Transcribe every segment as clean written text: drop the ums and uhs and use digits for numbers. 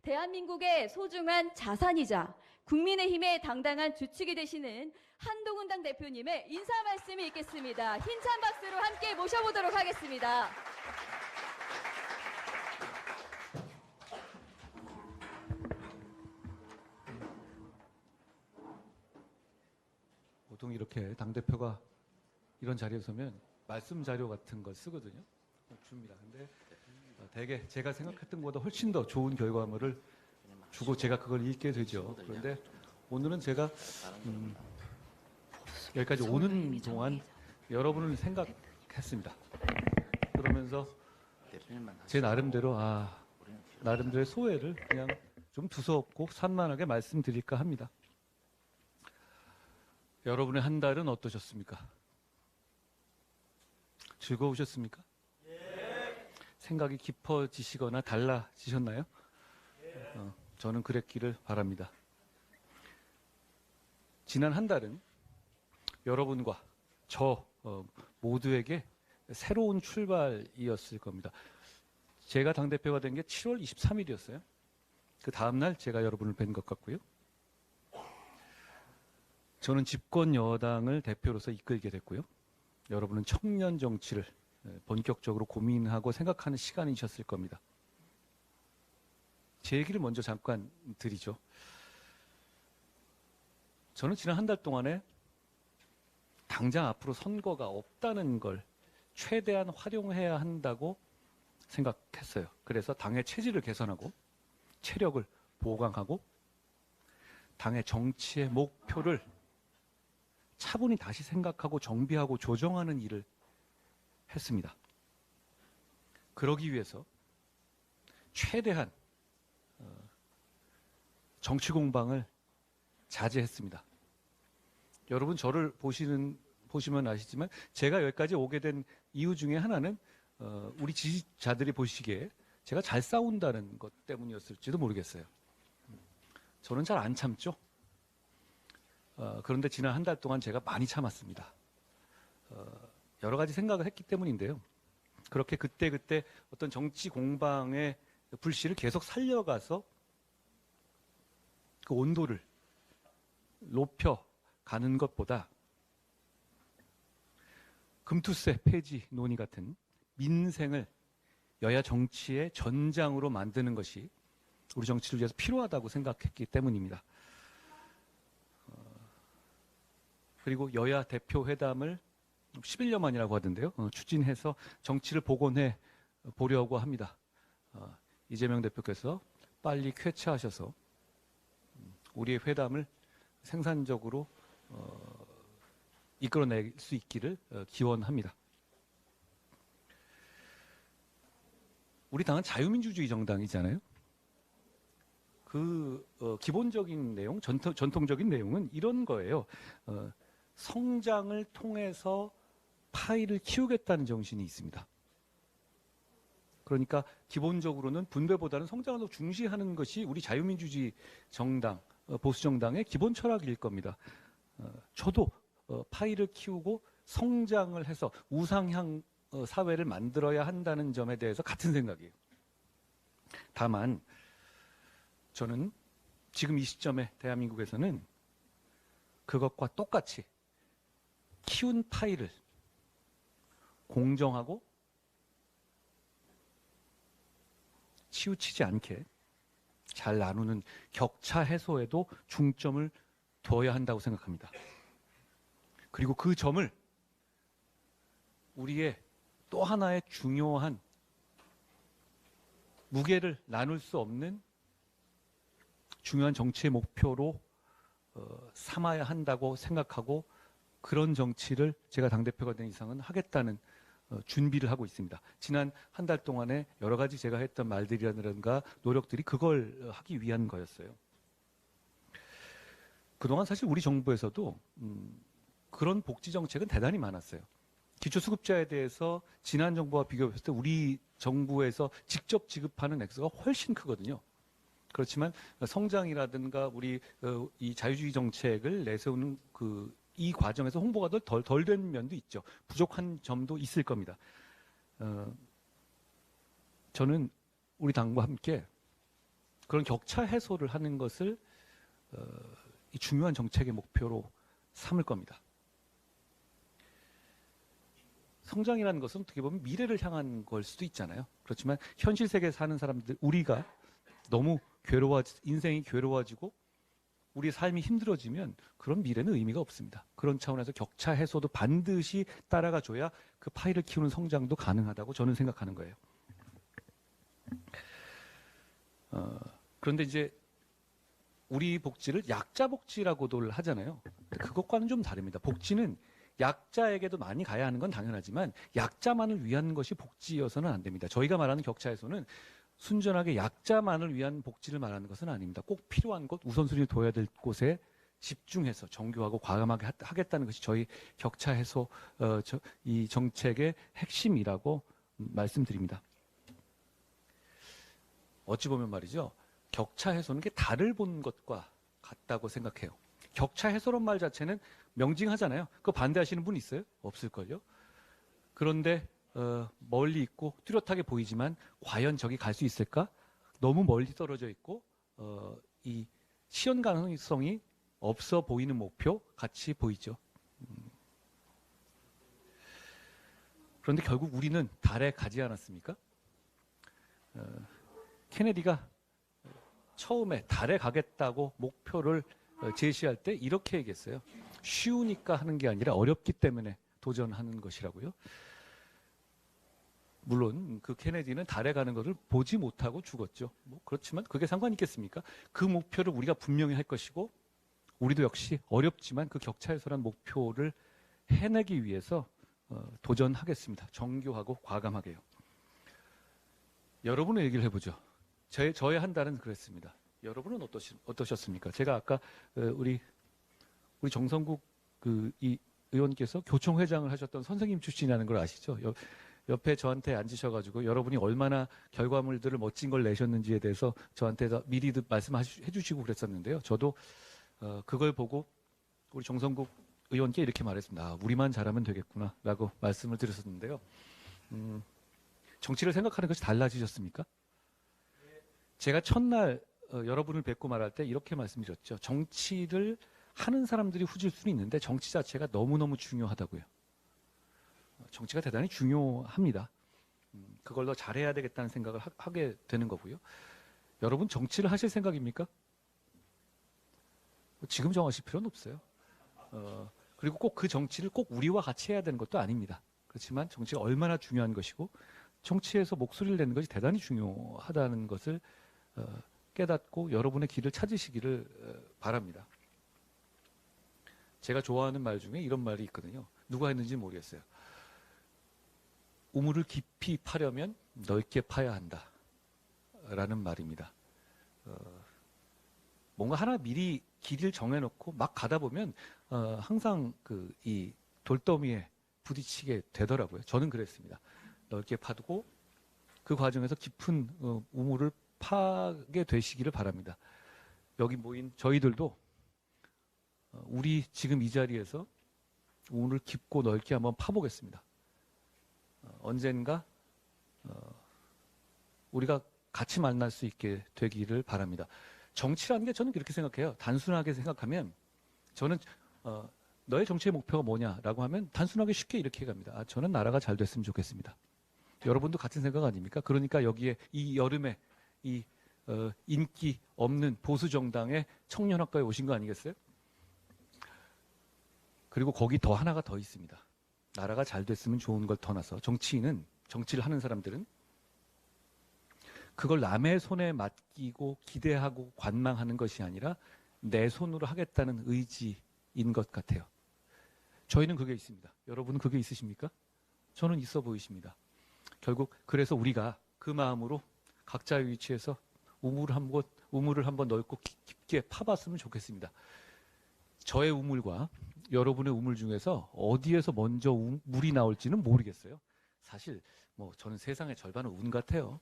대한민국의 소중한 자산이자 국민의힘의 당당한 주축이 되시는 한동훈 당 대표님의 인사 말씀이 있겠습니다. 힘찬 박수로 함께 모셔보도록 하겠습니다. 보통 이렇게 당대표가 이런 자리에 서면 말씀 자료 같은 걸 쓰거든요. 줍니다. 근데 대개 제가 생각했던 것보다 훨씬 더 좋은 결과물을 주고 제가 그걸 읽게 되죠. 그런데 오늘은 제가 여기까지 오는 동안 여러분을 생각했습니다. 그러면서 제 나름대로 나름대로의 소회를 그냥 좀 두서없고 산만하게 말씀드릴까 합니다. 여러분의 한 달은 어떠셨습니까? 즐거우셨습니까? 생각이 깊어지시거나 달라지셨나요? 저는 그랬기를 바랍니다. 지난 한 달은 여러분과 저 모두에게 새로운 출발이었을 겁니다. 제가 당대표가 된 게 7월 23일이었어요. 그 다음날 제가 여러분을 뵌 것 같고요. 저는 집권 여당을 대표로서 이끌게 됐고요. 여러분은 청년 정치를 본격적으로 고민하고 생각하는 시간이셨을 겁니다. 제 얘기를 먼저 잠깐 드리죠. 저는 지난 한 달 동안에 당장 앞으로 선거가 없다는 걸 최대한 활용해야 한다고 생각했어요. 그래서 당의 체질을 개선하고 체력을 보강하고 당의 정치의 목표를 차분히 다시 생각하고 정비하고 조정하는 일을 했습니다. 그러기 위해서 최대한 정치 공방을 자제했습니다. 여러분 저를 보시면 아시지만 제가 여기까지 오게 된 이유 중에 하나는 우리 지지자들이 보시기에 제가 잘 싸운다는 것 때문이었을지도 모르겠어요. 저는 잘 안 참죠. 그런데 지난 한 달 동안 제가 많이 참았습니다. 여러 가지 생각을 했기 때문인데요. 그렇게 그때 어떤 정치 공방의 불씨를 계속 살려가서 그 온도를 높여가는 것보다 금투세 폐지 논의 같은 민생을 여야 정치의 전장으로 만드는 것이 우리 정치를 위해서 필요하다고 생각했기 때문입니다. 그리고 여야 대표 회담을 11년 만이라고 하던데요. 추진해서 정치를 복원해 보려고 합니다. 이재명 대표께서 빨리 쾌차하셔서 우리의 회담을 생산적으로 이끌어낼 수 있기를 기원합니다. 우리 당은 자유민주주의 정당이잖아요. 그 기본적인 내용, 전통적인 내용은 이런 거예요. 성장을 통해서 파이를 키우겠다는 정신이 있습니다. 그러니까 기본적으로는 분배보다는 성장을 더 중시하는 것이 우리 자유민주주의 정당, 보수정당의 기본 철학일 겁니다. 저도 파이를 키우고 성장을 해서 우상향 사회를 만들어야 한다는 점에 대해서 같은 생각이에요. 다만 저는 지금 이 시점에 대한민국에서는 그것과 똑같이 키운 파이를 공정하고 치우치지 않게 잘 나누는 격차 해소에도 중점을 둬야 한다고 생각합니다. 그리고 그 점을 우리의 또 하나의 중요한 무게를 나눌 수 없는 중요한 정치의 목표로 삼아야 한다고 생각하고 그런 정치를 제가 당대표가 된 이상은 하겠다는 준비를 하고 있습니다. 지난 한 달 동안에 여러 가지 제가 했던 말들이라든가 노력들이 그걸 하기 위한 거였어요. 그동안 사실 우리 정부에서도 그런 복지 정책은 대단히 많았어요. 기초수급자에 대해서 지난 정부와 비교했을 때 우리 정부에서 직접 지급하는 액수가 훨씬 크거든요. 그렇지만 성장이라든가 우리 이 자유주의 정책을 내세우는 이 과정에서 홍보가 덜 된 면도 있죠. 부족한 점도 있을 겁니다. 저는 우리 당과 함께 그런 격차 해소를 하는 것을 이 중요한 정책의 목표로 삼을 겁니다. 성장이라는 것은 어떻게 보면 미래를 향한 걸 수도 있잖아요. 그렇지만 현실 세계에 사는 사람들, 우리가 너무 인생이 괴로워지고 우리 삶이 힘들어지면 그런 미래는 의미가 없습니다. 그런 차원에서 격차 해소도 반드시 따라가 줘야 그 파이를 키우는 성장도 가능하다고 저는 생각하는 거예요. 그런데 이제 우리 복지를 약자 복지라고도 하잖아요. 그것과는 좀 다릅니다. 복지는 약자에게도 많이 가야 하는 건 당연하지만 약자만을 위한 것이 복지여서는 안 됩니다. 저희가 말하는 격차 해소는 순전하게 약자만을 위한 복지를 말하는 것은 아닙니다. 꼭 필요한 곳, 우선순위를 둬야 될 곳에 집중해서 정교하고 과감하게 하겠다는 것이 저희 격차 해소 이 정책의 핵심이라고 말씀드립니다. 어찌 보면 말이죠. 격차 해소는 게 달을 본 것과 같다고 생각해요. 격차 해소란 말 자체는 명징하잖아요. 그거 반대하시는 분 있어요? 없을걸요? 그런데 멀리 있고 뚜렷하게 보이지만 과연 저기 갈 수 있을까? 너무 멀리 떨어져 있고 이 실현 가능성이 없어 보이는 목표 같이 보이죠. 그런데 결국 우리는 달에 가지 않았습니까? 케네디가 처음에 달에 가겠다고 목표를 제시할 때 이렇게 얘기했어요. 쉬우니까 하는 게 아니라 어렵기 때문에 도전하는 것이라고요. 물론 그 케네디는 달에 가는 것을 보지 못하고 죽었죠. 뭐 그렇지만 그게 상관 있겠습니까? 그 목표를 우리가 분명히 할 것이고 우리도 역시 어렵지만 그 격차 해소란 목표를 해내기 위해서 도전하겠습니다. 정교하고 과감하게요. 여러분의 얘기를 해보죠. 저의 한 달은 그랬습니다. 여러분은 어떠셨습니까? 제가 아까 우리 정성국 이 의원께서 교총회장을 하셨던 선생님 출신이라는 걸 아시죠? 옆에 저한테 앉으셔가지고 여러분이 얼마나 결과물들을 멋진 걸 내셨는지에 대해서 저한테 미리 말씀해 주시고 그랬었는데요. 저도 그걸 보고 우리 정성국 의원께 이렇게 말했습니다. 아, 우리만 잘하면 되겠구나라고 말씀을 드렸었는데요. 정치를 생각하는 것이 달라지셨습니까? 제가 첫날 여러분을 뵙고 말할 때 이렇게 말씀드렸죠. 정치를 하는 사람들이 후질 수는 있는데 정치 자체가 너무너무 중요하다고요. 정치가 대단히 중요합니다. 그걸 더 잘해야 되겠다는 생각을 하게 되는 거고요. 여러분 정치를 하실 생각입니까? 지금 정하실 필요는 없어요. 그리고 꼭 그 정치를 꼭 우리와 같이 해야 되는 것도 아닙니다. 그렇지만 정치가 얼마나 중요한 것이고 정치에서 목소리를 내는 것이 대단히 중요하다는 것을 깨닫고 여러분의 길을 찾으시기를 바랍니다. 제가 좋아하는 말 중에 이런 말이 있거든요. 누가 했는지 모르겠어요. 우물을 깊이 파려면 넓게 파야 한다 라는 말입니다. 뭔가 하나 미리 길을 정해놓고 막 가다 보면 항상 이 돌더미에 부딪히게 되더라고요. 저는 그랬습니다. 넓게 파두고 그 과정에서 깊은 우물을 파게 되시기를 바랍니다. 여기 모인 저희들도 우리 지금 이 자리에서 우물을 깊고 넓게 한번 파보겠습니다. 언젠가 우리가 같이 만날 수 있게 되기를 바랍니다. 정치라는 게 저는 그렇게 생각해요. 단순하게 생각하면 저는 너의 정치의 목표가 뭐냐라고 하면 단순하게 쉽게 이렇게 갑니다. 아, 저는 나라가 잘 됐으면 좋겠습니다. 여러분도 같은 생각 아닙니까? 그러니까 여기에 이 여름에 이 인기 없는 보수 정당의 청년학과에 오신 거 아니겠어요? 그리고 거기 더 하나가 더 있습니다. 나라가 잘 됐으면 좋은 걸 떠나서 정치를 하는 사람들은 그걸 남의 손에 맡기고 기대하고 관망하는 것이 아니라 내 손으로 하겠다는 의지인 것 같아요. 저희는 그게 있습니다. 여러분은 그게 있으십니까? 저는 있어 보이십니다. 결국 그래서 우리가 그 마음으로 각자의 위치에서 우물을 한번 넓고 깊게 파봤으면 좋겠습니다. 저의 우물과 여러분의 우물 중에서 어디에서 먼저 물이 나올지는 모르겠어요. 사실 뭐 저는 세상의 절반은 운 같아요.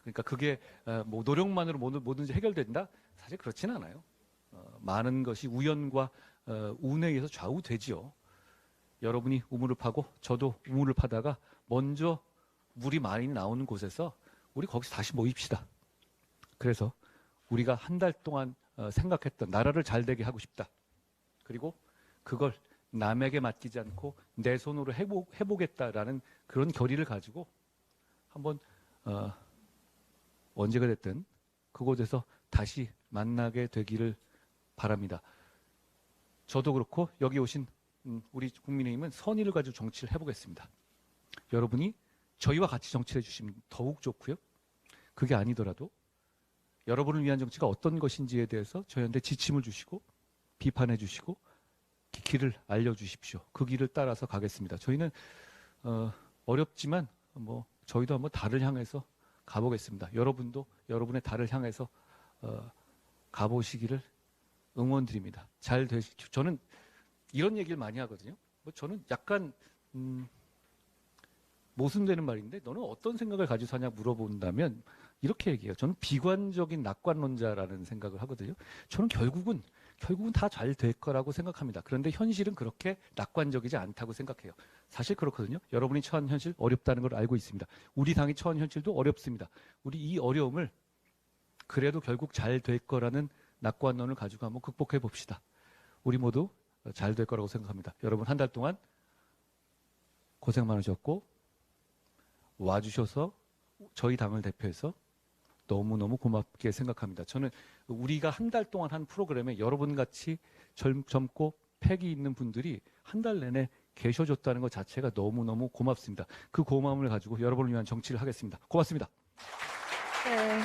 그러니까 그게 뭐 노력만으로 뭐든지 해결된다? 사실 그렇진 않아요. 많은 것이 우연과 운에 의해서 좌우되지요. 여러분이 우물을 파고 저도 우물을 파다가 먼저 물이 많이 나오는 곳에서 우리 거기서 다시 모입시다. 그래서 우리가 한 달 동안 생각했던 나라를 잘 되게 하고 싶다. 그리고 그걸 남에게 맡기지 않고 내 손으로 해보겠다라는 그런 결의를 가지고 한번 언제가 됐든 그곳에서 다시 만나게 되기를 바랍니다. 저도 그렇고 여기 오신 우리 국민의힘은 선의를 가지고 정치를 해보겠습니다. 여러분이 저희와 같이 정치를 해주시면 더욱 좋고요. 그게 아니더라도 여러분을 위한 정치가 어떤 것인지에 대해서 저희한테 지침을 주시고 비판해 주시고 길을 알려주십시오. 그 길을 따라서 가겠습니다. 저희는 어렵지만 저희도 한번 달을 향해서 가보겠습니다. 여러분도 여러분의 달을 향해서 가보시기를 응원드립니다. 잘 되십시오. 저는 이런 얘기를 많이 하거든요. 저는 약간 모순되는 말인데 너는 어떤 생각을 가지고 사냐 물어본다면 이렇게 얘기해요. 저는 비관적인 낙관론자라는 생각을 하거든요. 저는 결국은 다 잘 될 거라고 생각합니다. 그런데 현실은 그렇게 낙관적이지 않다고 생각해요. 사실 그렇거든요. 여러분이 처한 현실 어렵다는 걸 알고 있습니다. 우리 당이 처한 현실도 어렵습니다. 우리 이 어려움을 그래도 결국 잘 될 거라는 낙관론을 가지고 한번 극복해 봅시다. 우리 모두 잘 될 거라고 생각합니다. 여러분 한 달 동안 고생 많으셨고 와주셔서 저희 당을 대표해서 너무너무 고맙게 생각합니다. 저는 우리가 한 달 동안 한 프로그램에 여러분같이 젊고 패기 있는 분들이 한 달 내내 계셔줬다는 것 자체가 너무너무 고맙습니다. 그 고마움을 가지고 여러분을 위한 정치를 하겠습니다. 고맙습니다. 네.